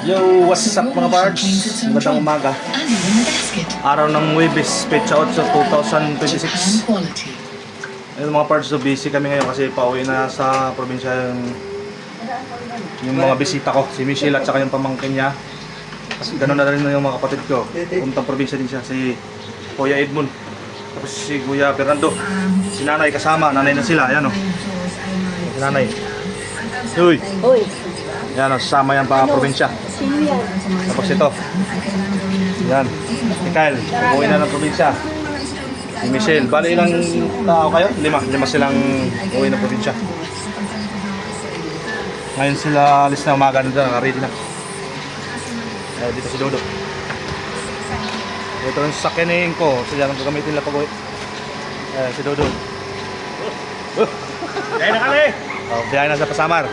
Yo, what's up mga parts? Magandang umaga. Araw ng Huwebes, Petsa 8, 2026. Ayun mga parts, so busy kami ngayon kasi pauwi na sa probinsya yung mga bisita ko, si Michelle at saka yung pamangkin niya. Kasi gano'n na rin yung mga kapatid ko. Puntang probinsya din siya, si Kuya Edmund. Tapos si Kuya Fernando. Si nanay kasama, nanay na sila, ayan o. Si nanay. Uy! Uy, Yan, sasama yan pa probinsya. sino yan? Tapos ito. Yan. Si Kyle. Uuwi na ng probinsya. Si Michelle. Bali ilang tao kayo? Lima silang uuwi ng probinsya. Ngayon sila alis na umaga na doon. Naka-ready na. Dito si Dodo. Ito yung sakyanin ko. Sila nang gagamitin nila pag-uwi. Si Dodo. Kaya na kami! Biyahe na sa Pasamar.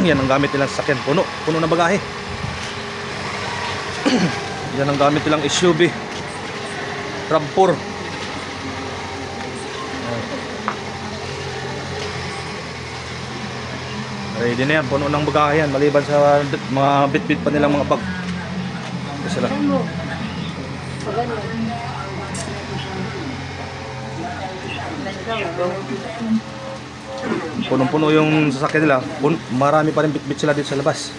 Yan ang gamit nilang sasakyan. Puno na bagahe. Yan ang gamit nilang SUV RAV4. Ready na yan, puno ng bagahe yan. Maliban sa mga bit-bit pa nilang mga bag. Kasi sila punong-puno yung sasakyan nila. Marami pa rin bit-bit sila dito sa labas.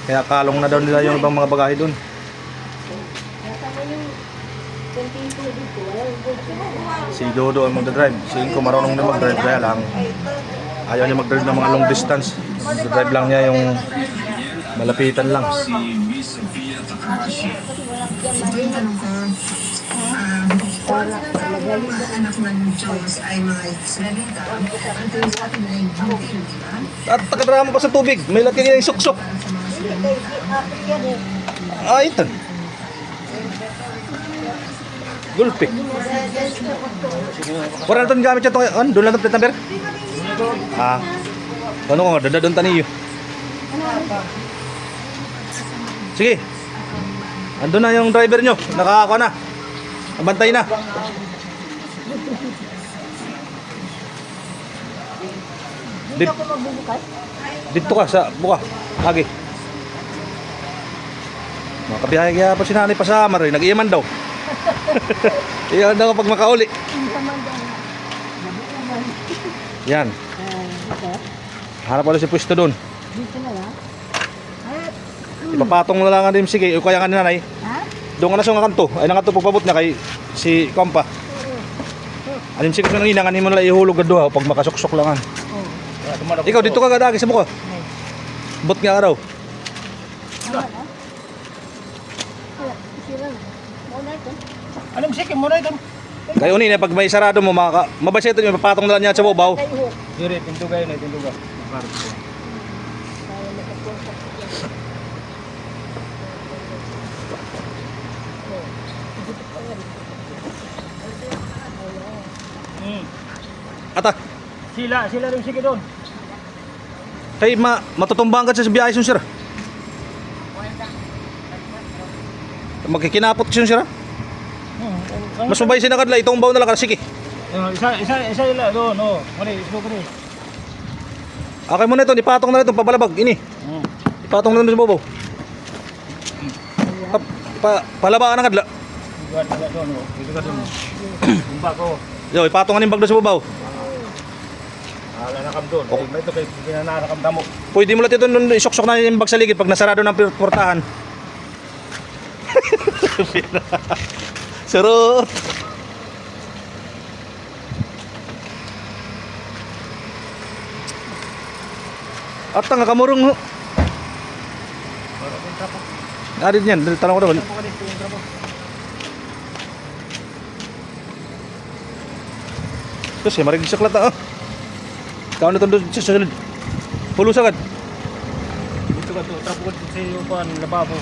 Kaya kalong na daw nila yung ibang mga bagahe doon. Si Dodo ang magdadrive. Si Inko marunong na magdrive, kaya lang ayaw niya magdrive ng mga long distance. Magdadrive lang niya yung malapitan lang. Anak ng Diyos ay mga salita ang tinatawag na yung At pagkadrama pa sa tubig, may laki niya yung suksok. Ito. Gulpi. Wala na ito gamit siya ito. Doon lang ito plate number? Ano ko nga, dadadon taniyo. Sige. Andun na yung driver nyo. Nakakakuha na. Abantay na. Dito ka sa buka. Lagi. Makabiyahe kaya pa si nanay Pasamar. Nag-iyaman daw. Iyaman daw kapag makauli. Yan. Hanap pala si pwesto doon. Dito na lang. Ipapatong na lang ang dim. Sige, kaya nga ni nanay. Ha? Doon ka na sa nga kanto. Ay nangato pagpabot na kay si Kompa. Anim sige sa nanginang. Anim mo nalang ihulog ka doon pag makasuksok lang. Ikaw dito ka gadagi sa buko. Bot nga araw. Anong sikim mo na ito? Kayo ni pag may sarado mo mabasa ito yung papatong na lang niya sa babaw. Dire, tinto kayo na, tinto ka. Ata. Sila rin sige doon. Kay matutumbang ka sa biyahe sun sir. Magkikinapot sun sir. Mas mabay sinakadla itong baw na lang sige. Isa ila doon, oh. Mali, islo ko rin. Okay mo na ito, ipatong na ito pabalabag ini. Ipatong na ito sa babaw. Palabaan na kadla. Buwan na doon, oh. Dito ka doon. Bumba ko. Yo, ipatong nga ning bag doon sa babaw. Ala na kam doon. Okay, may ito kay pinanarakam damo. Pwede mo lang ito nun isuksok na yung bag sa ligid pag nasarado ng portahan. Sarot. At ang kamurong ho. Arid niyan, tanong ko doon. Terus ya, mari gisak lata. Kau na doon sa sulod. Pulo sagad. Dito ka to, trapo ko sa iyo pa ng lababo.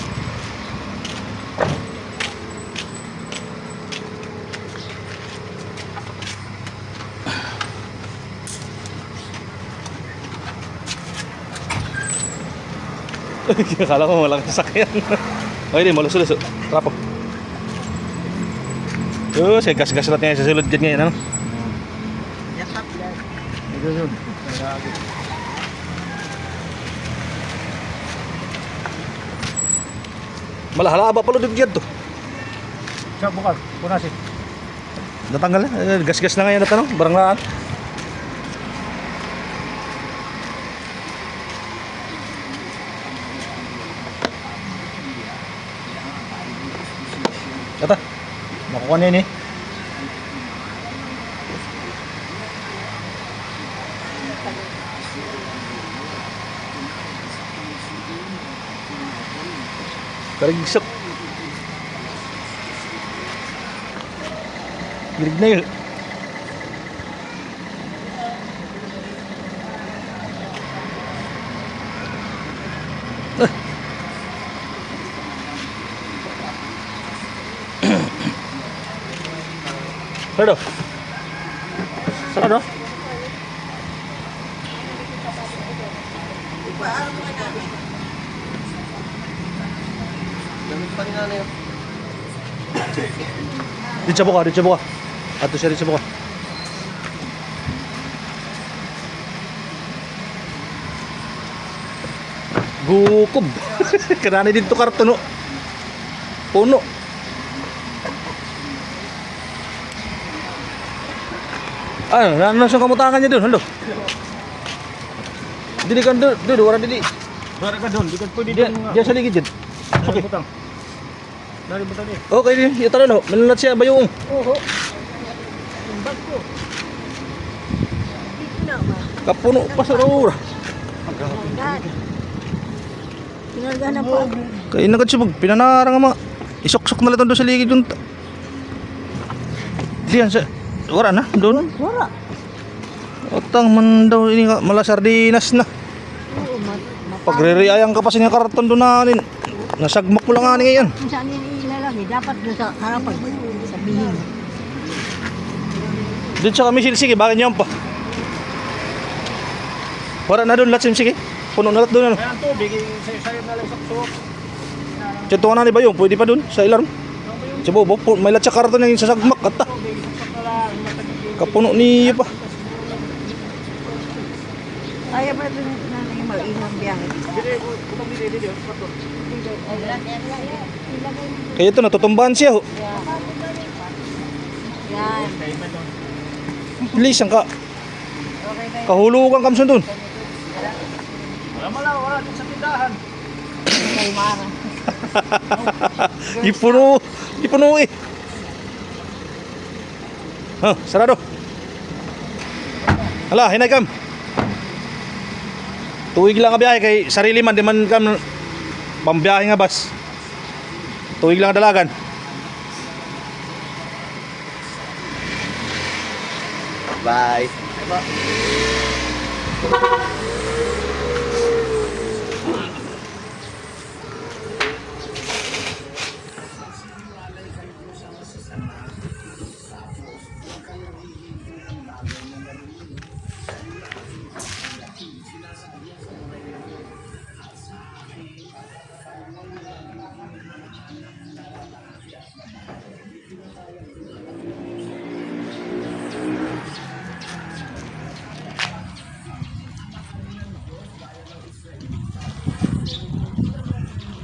Akala ko walang sasakyan. Okay din, maluso-luso. Trapo. Saya gas-gas natin sa sulod dyan ngayon, ano? Ito yun. Malahalaba pala din dyan to. Siya bukas, punasin. Natanggal na. Gas-gas na ngayon na tanong. Barang laan. Ata. Nakuha na yun eh. Karigsok. Girig na yun. Sarado. Sarado. Dito buka, dito buka. Ato siya dito buka. Gukob. Kanani dito karton no. Puno. Ano sa kamutangan niya doon? Halo. Dili kan doon, wala dili. Wala ka doon, di ka pwede Dia doon. dia sa ligid dyan. Okay. Butang. Dari butang ni. Okay din, ito na no. Manulat siya bayong. Oo. Yung bag ko. Dito na ba? Kapuno pa sa rura. Tinarga na po. Kaya nagad siya mag pinanarang ama. Isok-sok na lang doon sa ligid doon. Diyan sa wala na doon. Wala. Otang man daw ini mala sardinas na. Oo, Pagre-reayang ka pa sa nga karton doon nanin. Nasagmak mo lang ani ngayon. kung saan yun ilalagay, dapat doon sa harapan. Sabihin. Doon sa kami sige, bakit niyo pa? Wala na doon latsim sige. Puno na lat doon ano. Kaya ang tubig, sayo na lang sa suwak. Tiyento na ni Bayong, pwede pa doon sa ilarm. Sa bobo, may lat sa karton yung sasagmak kata. Kapuno niyo pa. Kaya ba doon na yung mag-inang biyahe? Kaya ito natutumbahan siya ho. Yan. Please ang ka. Kahulugan kamson doon. Wala din sa tindahan. Kay Mara. Ipuno eh. Sarado. Hala, hinay kam. Tuwig lang ka biyahe kay sarili man, di man kam pambiyahe nga bus. Tuwig lang dalagan. Bye.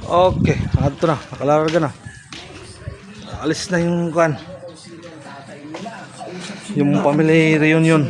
Okay, ito na, nakalarga na. Alis na yung kan. Yung family reunion.